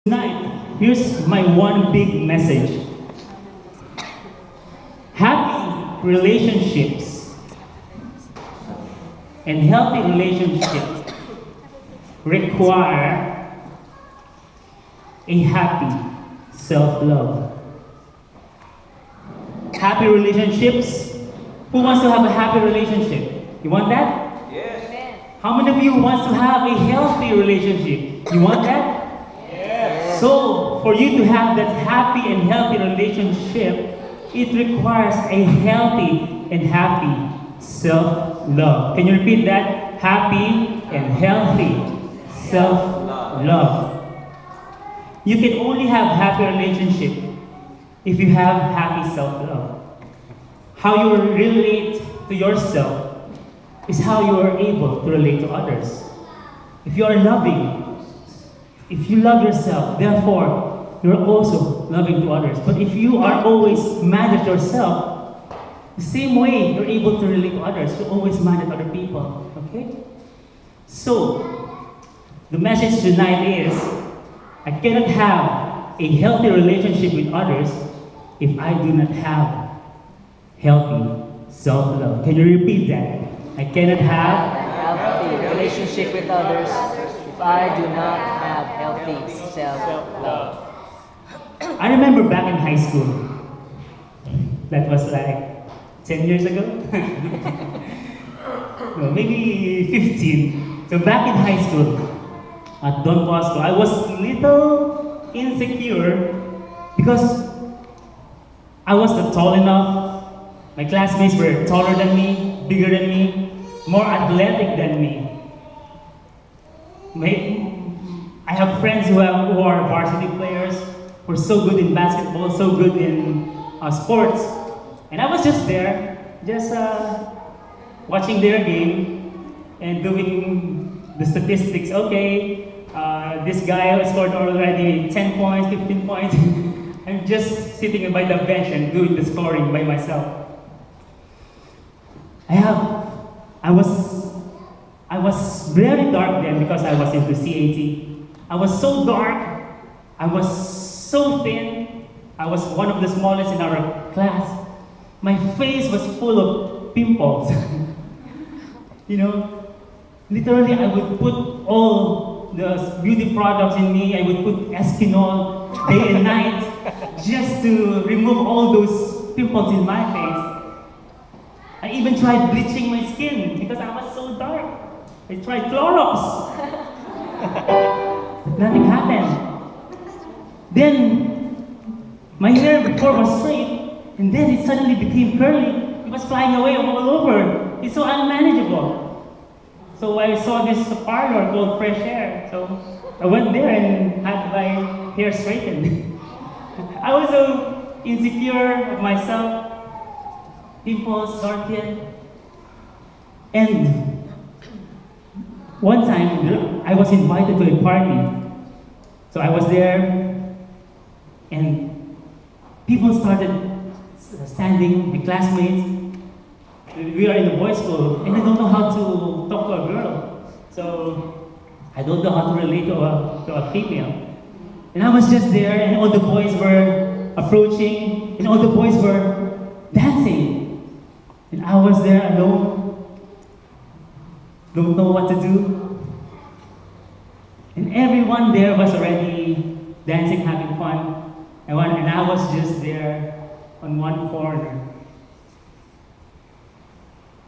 Tonight, here's my one big message. Happy relationships and healthy relationships require a happy self-love. Happy relationships. Who wants to have a happy relationship? You want that? Yes. How many of you wants to have a healthy relationship? You want that? So, for you to have that happy and healthy relationship, it requires a healthy and happy self-love. Can you repeat that? Happy and healthy self-love. You can only have happy relationship if you have happy self-love. How you relate to yourself is how you are able to relate to others. If you are loving, if you love yourself, therefore, you're also loving to others. But if you are always mad at yourself, the same way you're able to relate to others, you're always mad at other people. Okay? So, the message tonight is, I cannot have a healthy relationship with others if I do not have healthy self-love. Can you repeat that? I cannot have A healthy relationship with others if I do not have healthy self-love. I remember back in high school, that was like 10 years ago? No, maybe 15. So back in high school, at Don Bosco, I was little insecure because I wasn't tall enough. My classmates were taller than me, bigger than me, more athletic than me. I have friends who are varsity players, who are so good in basketball, so good in sports. And I was just there, just watching their game and doing the statistics. Okay, this guy scored already 10 points, 15 points. I'm just sitting by the bench and doing the scoring by myself. I was very dark then because I was into CAT. I was so dark, I was so thin, I was one of the smallest in our class. My face was full of pimples. You know, literally I would put all the beauty products in me, I would put Eskinol day and night just to remove all those pimples in my face. I even tried bleaching my skin because I was so dark. I tried Clorox. But nothing happened. Then, my hair before was straight, and then it suddenly became curly. It was flying away all over. It's so unmanageable. So I saw this parlor called Fresh Hair. So I went there and had my hair straightened. I was so insecure of myself. Pimples, dark skin. And one time, I was invited to a party. So I was there, and people started standing, my classmates. We are in the boys' school, and I don't know how to talk to a girl. So I don't know how to relate to a female. And I was just there, and all the boys were approaching, and all the boys were dancing. And I was there alone, don't know what to do. And everyone there was already dancing, having fun. And I was just there on one corner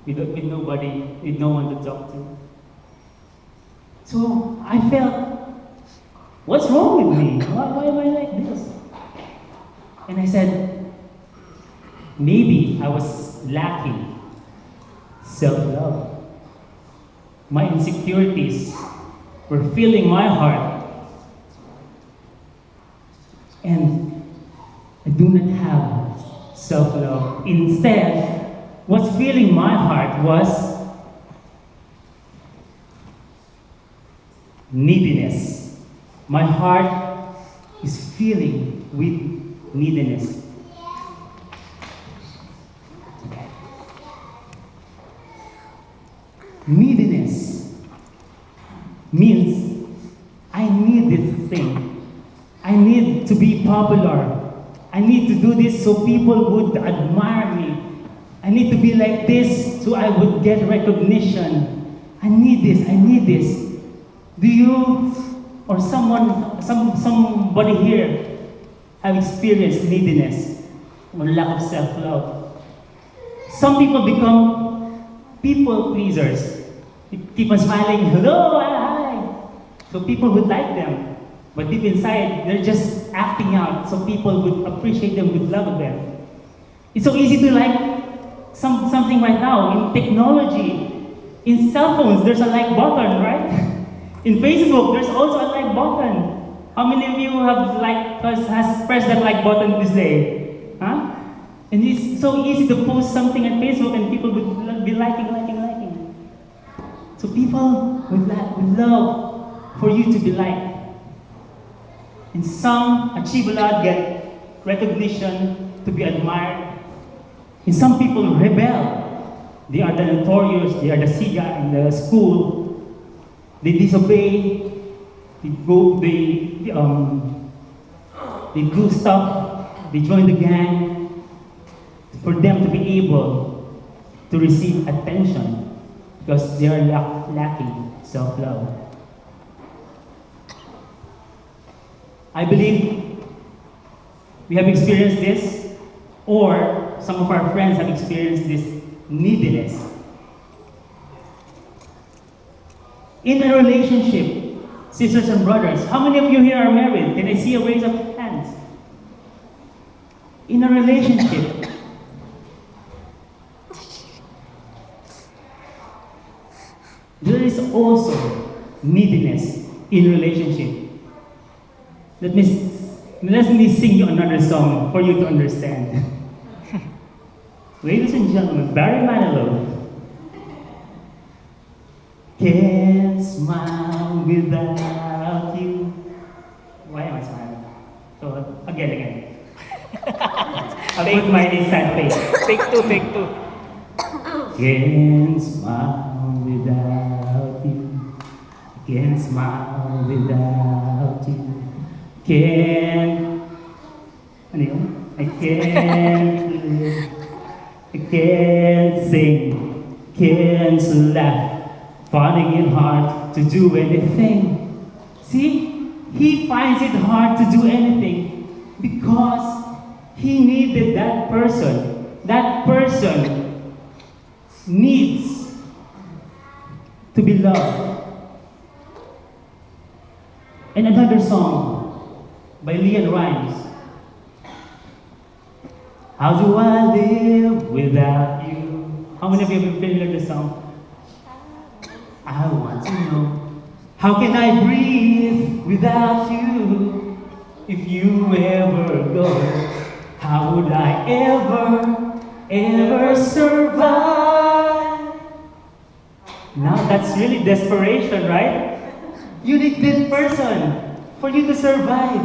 with nobody, with no one to talk to. So I felt, what's wrong with me? Why am I like this? And I said, maybe I was lacking self-love. My insecurities were filling my heart, and I do not have self-love. Instead, what's filling my heart was neediness. My heart is filling with neediness. Neediness means I need this thing. I need to be popular. I need to do this so people would admire me. I need to be like this so I would get recognition. I need this, I need this. Do you or somebody here have experienced neediness or lack of self-love? Some people become people pleasers. They keep on smiling, hello, hi. So people would like them. But deep inside, they're just acting out so people would appreciate them, would love them. It's so easy to like something right now in technology. In cell phones, there's a like button, right? In Facebook, there's also a like button. How many of you has pressed that like button this day? Huh? And it's so easy to post something on Facebook and people would be liking. So people would love for you to be liked. And some achieve a lot, get recognition, to be admired. And some people rebel. They are the notorious, they are the siga in the school. They disobey, they do stuff, they join the gang for them to be able to receive attention because they are lacking self-love. I believe we have experienced this, or some of our friends have experienced this neediness. In a relationship, sisters and brothers, how many of you here are married? Can I see a raise of hands? In a relationship, there is also neediness in relationship. Let me sing you another song for you to understand. Ladies and gentlemen, Barry Manilow. Can't smile without you. Why am I smiling? So again. I'll put my sad face. Take two. Can't smile without you. Can't smile without you. I can't sing, can't laugh, finding it hard to do anything. See, he finds it hard to do anything because he needed that person. That person needs to be loved. And another song by Leon Rhymes. How do I live without you? How many of you have been familiar with this song? I want to know, how can I breathe without you? If you ever go, how would I ever survive? Now that's really desperation, right? You need that person for you to survive.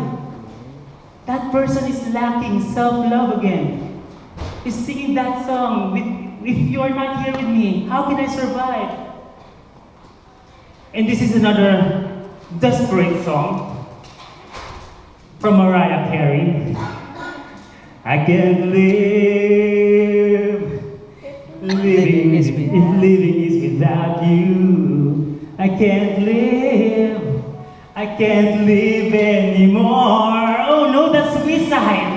That person is lacking self-love again. He's singing that song, if you are not here with me, how can I survive? And this is another desperate song from Mariah Carey. I can't live, living is without you. I can't live anymore. Oh no, that's suicide.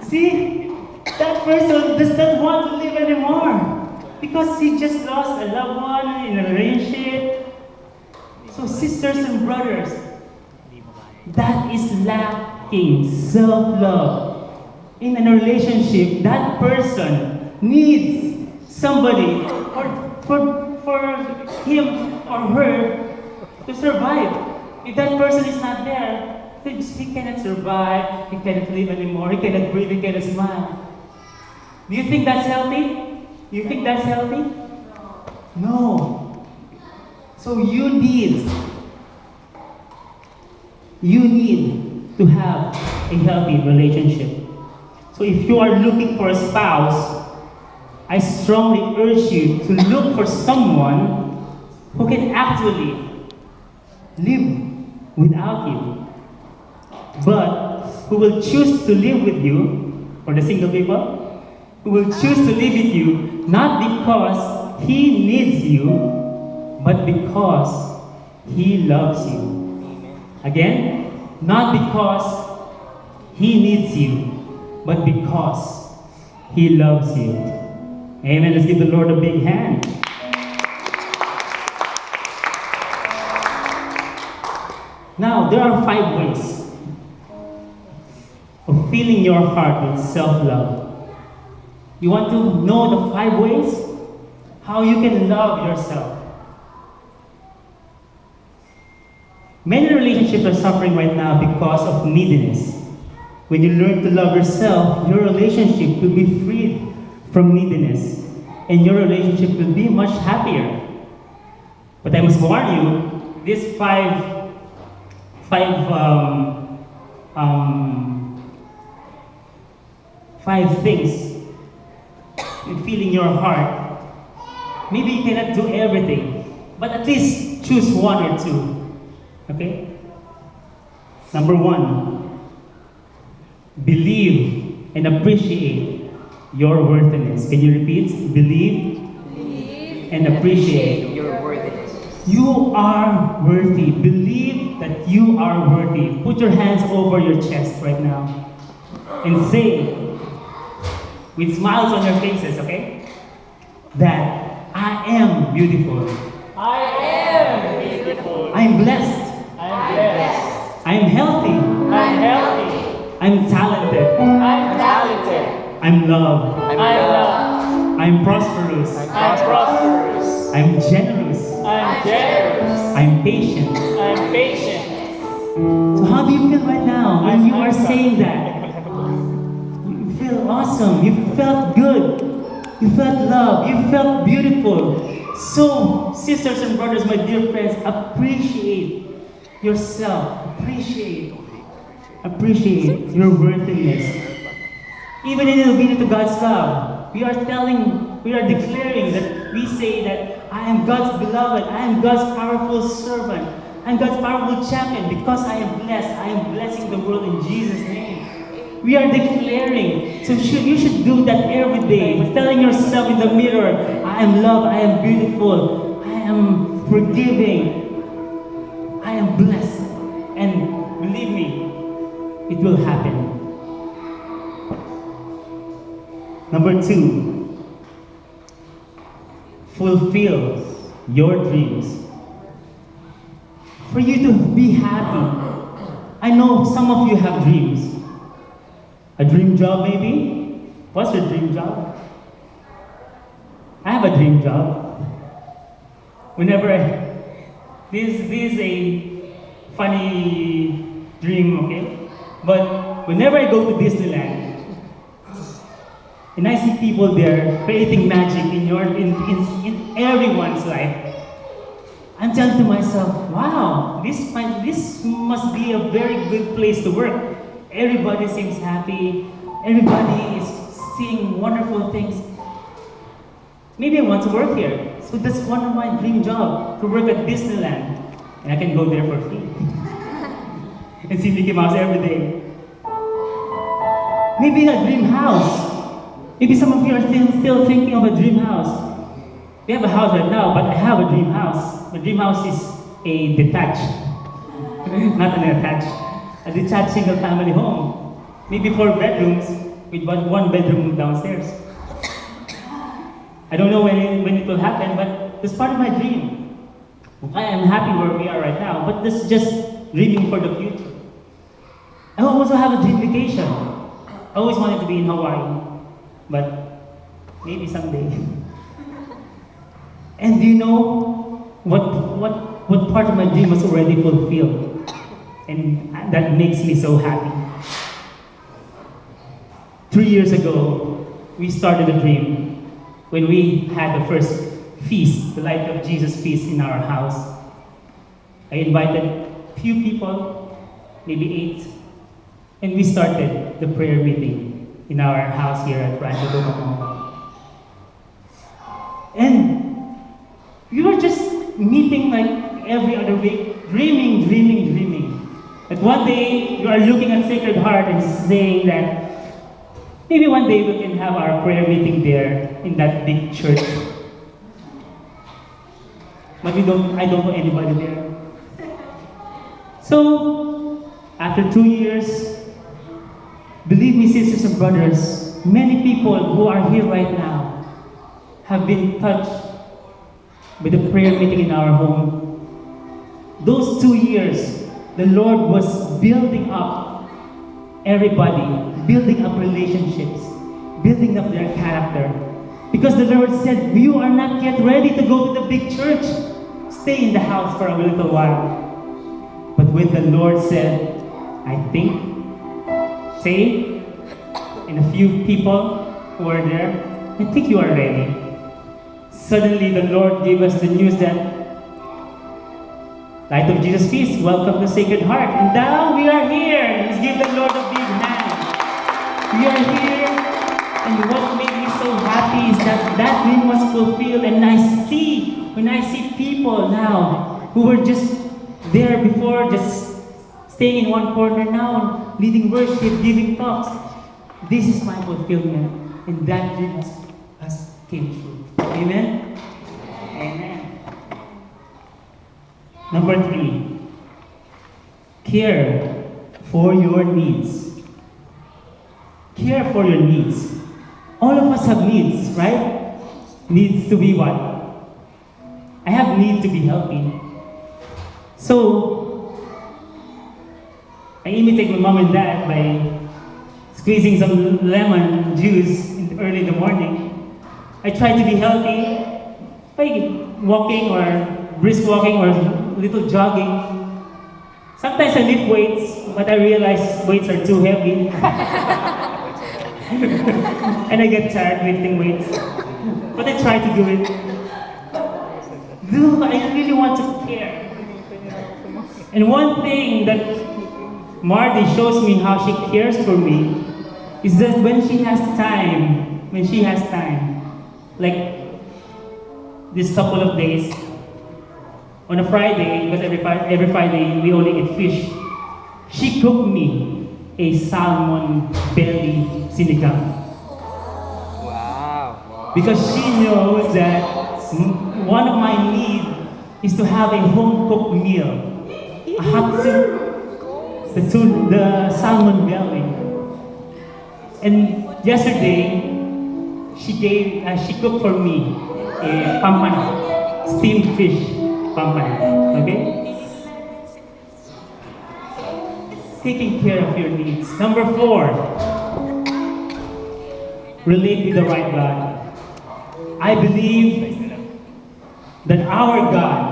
See, that person does not want to live anymore because he just lost a loved one in a relationship. So sisters and brothers, that is lacking self-love. In a relationship, that person needs somebody for him or her to survive. If that person is not there, he cannot survive, he cannot live anymore, he cannot breathe, he cannot smile. Do you think that's healthy? You think that's healthy? No. So you need to have a healthy relationship. So if you are looking for a spouse, I strongly urge you to look for someone who can actually live without you. But who will choose to live with you, for the single people, who will choose to live with you, not because he needs you, but because he loves you. Again, not because he needs you, but because he loves you. Amen. Let's give the Lord a big hand. Now, there are 5 ways of filling your heart with self-love. You want to know the 5 ways? How you can love yourself. Many relationships are suffering right now because of neediness. When you learn to love yourself, your relationship will be freed from neediness, and your relationship will be much happier. But I must warn you, these five things in filling your heart. Maybe you cannot do everything, but at least choose 1 or 2. Okay? Number 1, believe and appreciate your worthiness. Can you repeat? Believe and appreciate your worthiness. You are worthy. Believe that you are worthy. Put your hands over your chest right now and say, with smiles on your faces, okay? That I am beautiful. I am beautiful. I'm blessed. I'm blessed. I'm healthy. I'm healthy. I'm talented. I'm talented. I'm loved. I'm loved. I'm prosperous. I'm prosperous. I'm generous. I'm generous. I'm patient. I'm patient. So how do you feel right now when you are saying that? You feel awesome. You felt good. You felt love. You felt beautiful. So, sisters and brothers, my dear friends, appreciate yourself. Appreciate your worthiness. Even in obedience to God's love, we are declaring that we say that I am God's beloved, I am God's powerful servant, I am God's powerful champion because I am blessed. I am blessing the world in Jesus' name. We are declaring. So you should do that every day. Telling yourself in the mirror, I am loved, I am beautiful, I am forgiving, I am blessed. And believe me, it will happen. Number 2, fulfill your dreams. For you to be happy. I know some of you have dreams. A dream job maybe? What's your dream job? I have a dream job. This is a funny dream, okay? But whenever I go to Disneyland, and I see people there creating magic in everyone's life, I'm telling to myself, wow, this must be a very good place to work. Everybody seems happy. Everybody is seeing wonderful things. Maybe I want to work here. So that's one of my dream jobs, to work at Disneyland. And I can go there for free. And see Mickey Mouse every day. Maybe a dream house. Maybe some of you are still thinking of a dream house. We have a house right now, but I have a dream house. My dream house is a detached, not an attached, a detached single family home. Maybe 4 bedrooms with 1 bedroom downstairs. I don't know when it will happen, but it's part of my dream. I am happy where we are right now, but this is just dreaming for the future. I also have a dream vacation. I always wanted to be in Hawaii, but maybe someday. And do you know what part of my dream was already fulfilled? And that makes me so happy. 3 years ago, we started a dream when we had the first feast, the Light of Jesus feast in our house. I invited few people, maybe 8, and we started the prayer meeting in our house here at Rancho Cucamonga. And we were just meeting like every other week, dreaming. That one day you are looking at Sacred Heart and saying that maybe one day we can have our prayer meeting there in that big church. But I don't know anybody there. So, after 2 years, believe me, sisters and brothers, many people who are here right now have been touched with the prayer meeting in our home. Those 2 years, the Lord was building up everybody, building up relationships, building up their character. Because the Lord said, you are not yet ready to go to the big church. Stay in the house for a little while. But when the Lord said, I think, say, and a few people who are there, I think you are ready. Suddenly the Lord gave us the news that Light of Jesus Feast, welcome to Sacred Heart. And now we are here. Let's give the Lord a big hand. We are here. And what made me so happy is that that dream was fulfilled. And when I see people now who were just there before, just staying in one corner now, leading worship, giving talks, this is my fulfillment. And that dream has came true. Amen? Amen. Number 3, care for your needs. Care for your needs. All of us have needs, right? Needs to be what? I have need to be healthy. So, I imitate my mom and dad by squeezing some lemon juice early in the morning. I try to be healthy by walking or brisk walking or little jogging. Sometimes I lift weights, but I realize weights are too heavy. And I get tired lifting weights. But I try to do it. Dude, I really want to care. And one thing that Marty shows me how she cares for me is that when she has time, like this couple of days, on a Friday, because every Friday we only eat fish, she cooked me a salmon belly sinigang. Wow. Because she knows that one of my needs is to have a home-cooked meal. A hot soup, the salmon belly. And yesterday, she cooked for me a pampana, steamed fish. Okay? Taking care of your needs. Number 4, relate with the right God. I believe that our God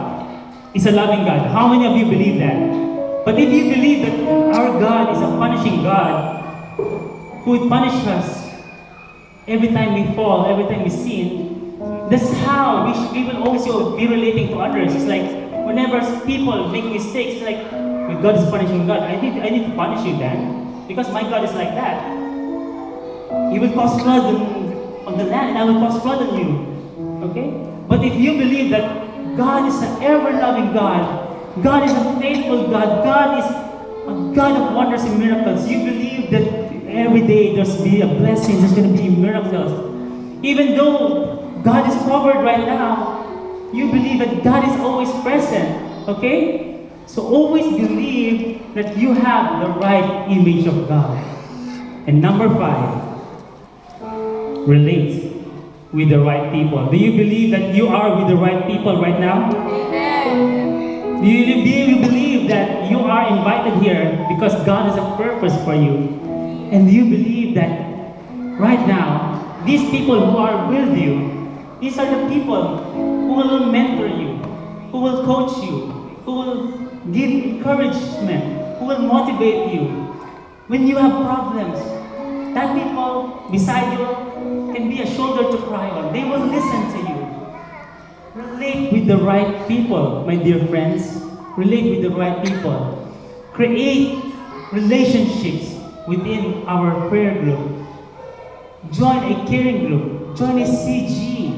is a loving God. How many of you believe that? But if you believe that our God is a punishing God who would punish us every time we fall, every time we sin, that's how we will also be relating to others. It's like whenever people make mistakes, it's like, when God is punishing God, I need to punish you then, because my God is like that. He will cause flood on the land, and I will cause flood on you. Okay? But if you believe that God is an ever-loving God, God is a faithful God, God is a God of wonders and miracles, you believe that every day there's going to be a blessing, there's going to be miracles. Even though God is covered right now, you believe that God is always present, okay? So always believe that you have the right image of God. And number 5, relate with the right people. Do you believe that you are with the right people right now? Amen. Do you believe that you are invited here because God has a purpose for you? And do you believe that right now, these people who are with you, these are the people who will mentor you, who will coach you, who will give encouragement, who will motivate you. When you have problems, that people beside you can be a shoulder to cry on. They will listen to you. Relate with the right people, my dear friends. Relate with the right people. Create relationships within our prayer group. Join a caring group. Join a CG.